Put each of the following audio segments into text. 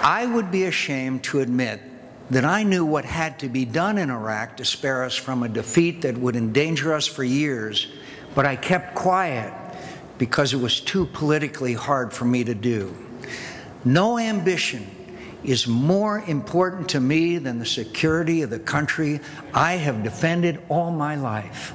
I would be ashamed to admit that I knew what had to be done in Iraq to spare us from a defeat that would endanger us for years, but I kept quiet because it was too politically hard for me to do. No ambition is more important to me than the security of the country I have defended all my life.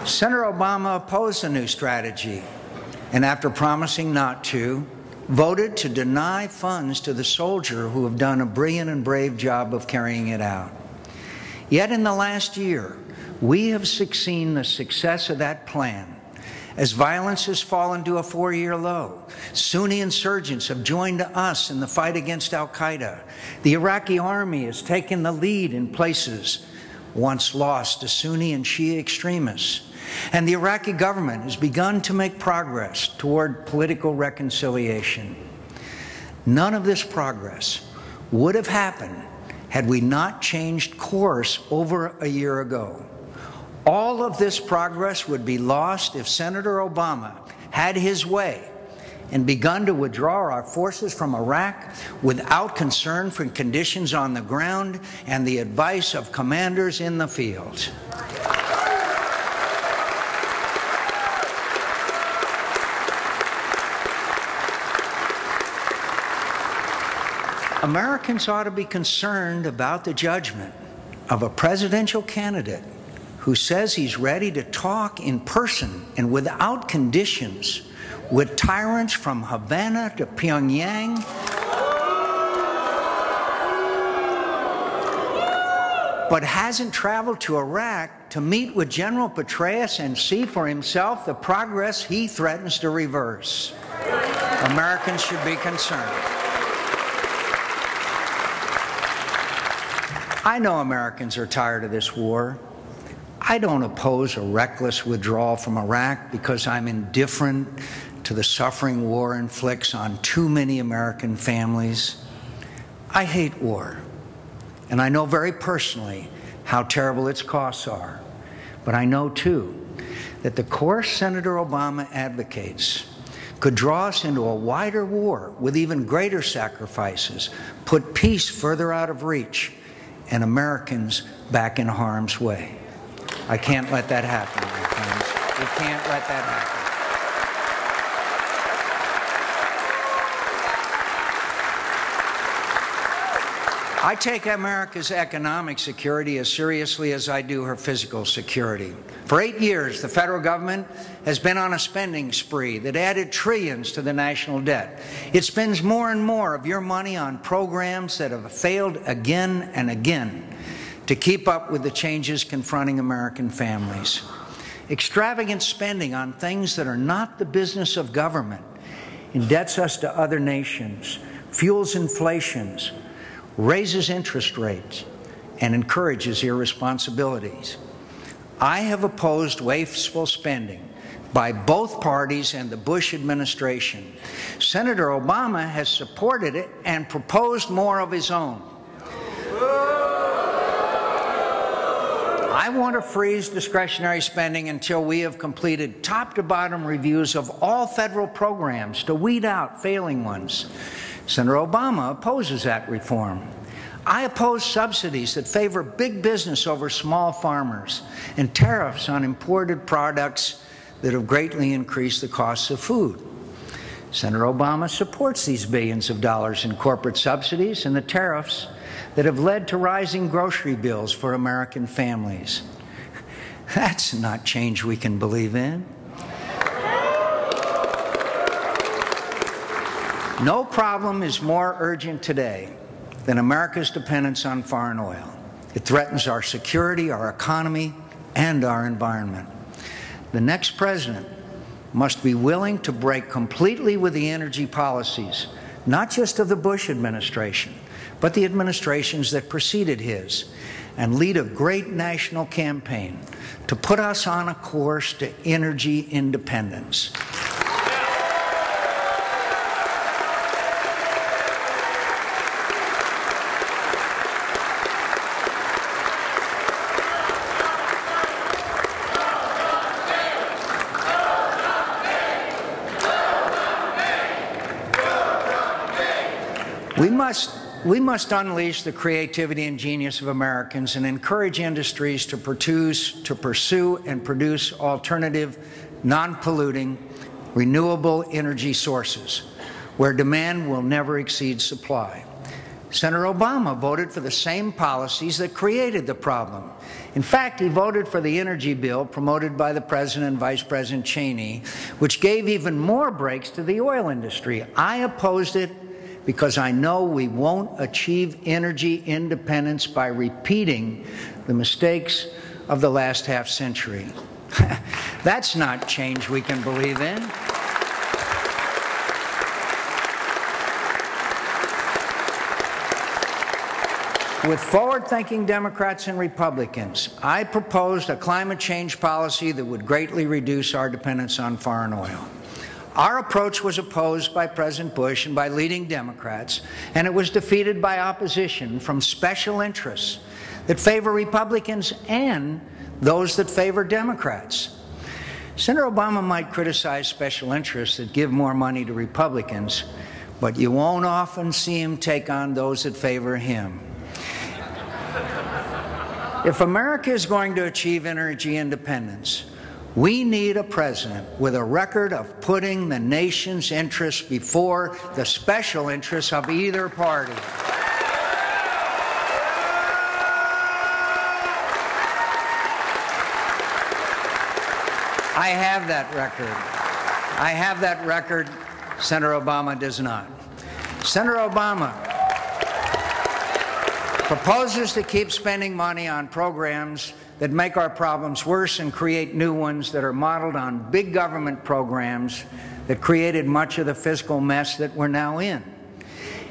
Senator Obama opposed the new strategy, and after promising not to, voted to deny funds to the soldiers who have done a brilliant and brave job of carrying it out. Yet in the last year, we have seen the success of that plan. As violence has fallen to a 4-year low, Sunni insurgents have joined us in the fight against al-Qaeda. The Iraqi Army has taken the lead in places once lost to Sunni and Shia extremists. And the Iraqi government has begun to make progress toward political reconciliation. None of this progress would have happened had we not changed course over a year ago. All of this progress would be lost if Senator Obama had his way and begun to withdraw our forces from Iraq without concern for conditions on the ground and the advice of commanders in the field. Americans ought to be concerned about the judgment of a presidential candidate who says he's ready to talk in person and without conditions with tyrants from Havana to Pyongyang, but hasn't traveled to Iraq to meet with General Petraeus and see for himself the progress he threatens to reverse. Americans should be concerned. I know Americans are tired of this war. I don't oppose a reckless withdrawal from Iraq because I'm indifferent to the suffering war inflicts on too many American families. I hate war, and I know very personally how terrible its costs are. But I know, too, that the course Senator Obama advocates could draw us into a wider war with even greater sacrifices, put peace further out of reach, and Americans back in harm's way. I can't let that happen, my friends. We can't let that happen. I take America's economic security as seriously as I do her physical security. For 8 years, the federal government has been on a spending spree that added trillions to the national debt. It spends more and more of your money on programs that have failed again and again to keep up with the changes confronting American families. Extravagant spending on things that are not the business of government indebts us to other nations, fuels inflations, raises interest rates, and encourages irresponsibilities. I have opposed wasteful spending by both parties and the Bush administration. Senator Obama has supported it and proposed more of his own. I want to freeze discretionary spending until we have completed top-to-bottom reviews of all federal programs to weed out failing ones. Senator Obama opposes that reform. I oppose subsidies that favor big business over small farmers and tariffs on imported products that have greatly increased the costs of food. Senator Obama supports these billions of dollars in corporate subsidies and the tariffs that have led to rising grocery bills for American families. That's not change we can believe in. No problem is more urgent today than America's dependence on foreign oil. It threatens our security, our economy, and our environment. The next president must be willing to break completely with the energy policies, not just of the Bush administration, but the administrations that preceded his, and lead a great national campaign to put us on a course to energy independence. We must unleash the creativity and genius of Americans and encourage industries to pursue and produce alternative, non-polluting, renewable energy sources where demand will never exceed supply. Senator Obama voted for the same policies that created the problem. In fact, he voted for the energy bill promoted by the President and Vice President Cheney, which gave even more breaks to the oil industry. I opposed it because I know we won't achieve energy independence by repeating the mistakes of the last half century. That's not change we can believe in. With forward-thinking Democrats and Republicans, I proposed a climate change policy that would greatly reduce our dependence on foreign oil. Our approach was opposed by President Bush and by leading Democrats, and it was defeated by opposition from special interests that favor Republicans and those that favor Democrats. Senator Obama might criticize special interests that give more money to Republicans, but you won't often see him take on those that favor him. If America is going to achieve energy independence, we need a president with a record of putting the nation's interests before the special interests of either party. I have that record. I have that record. Senator Obama does not. Senator Obama proposes to keep spending money on programs that make our problems worse and create new ones that are modeled on big government programs that created much of the fiscal mess that we're now in.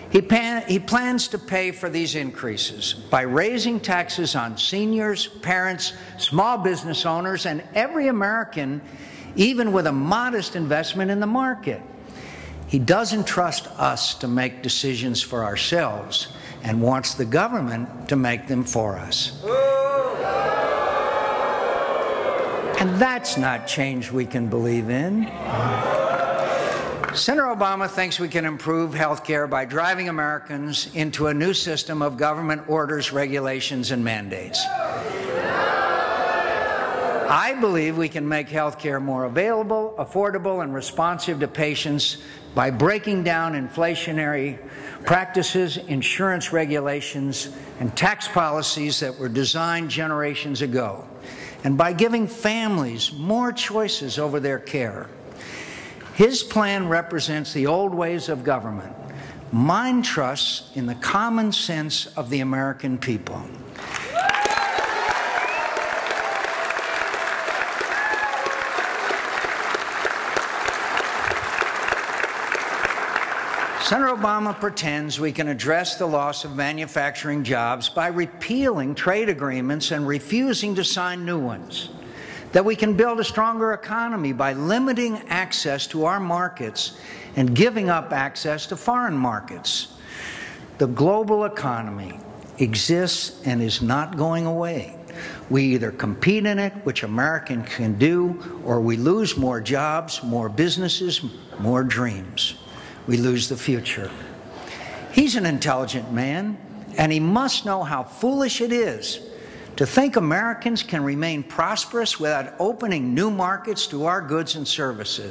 He plans to pay for these increases by raising taxes on seniors, parents, small business owners, and every American, even with a modest investment in the market. He doesn't trust us to make decisions for ourselves and wants the government to make them for us. And that's not change we can believe in. Senator Obama thinks we can improve health care by driving Americans into a new system of government orders, regulations, and mandates. I believe we can make health care more available, affordable, and responsive to patients by breaking down inflationary practices, insurance regulations, and tax policies that were designed generations ago, and by giving families more choices over their care. His plan represents the old ways of government. Mine trusts in the common sense of the American people. Senator Obama pretends we can address the loss of manufacturing jobs by repealing trade agreements and refusing to sign new ones, that we can build a stronger economy by limiting access to our markets and giving up access to foreign markets. The global economy exists and is not going away. We either compete in it, which Americans can do, or we lose more jobs, more businesses, more dreams. We lose the future. He's an intelligent man, and he must know how foolish it is to think Americans can remain prosperous without opening new markets to our goods and services.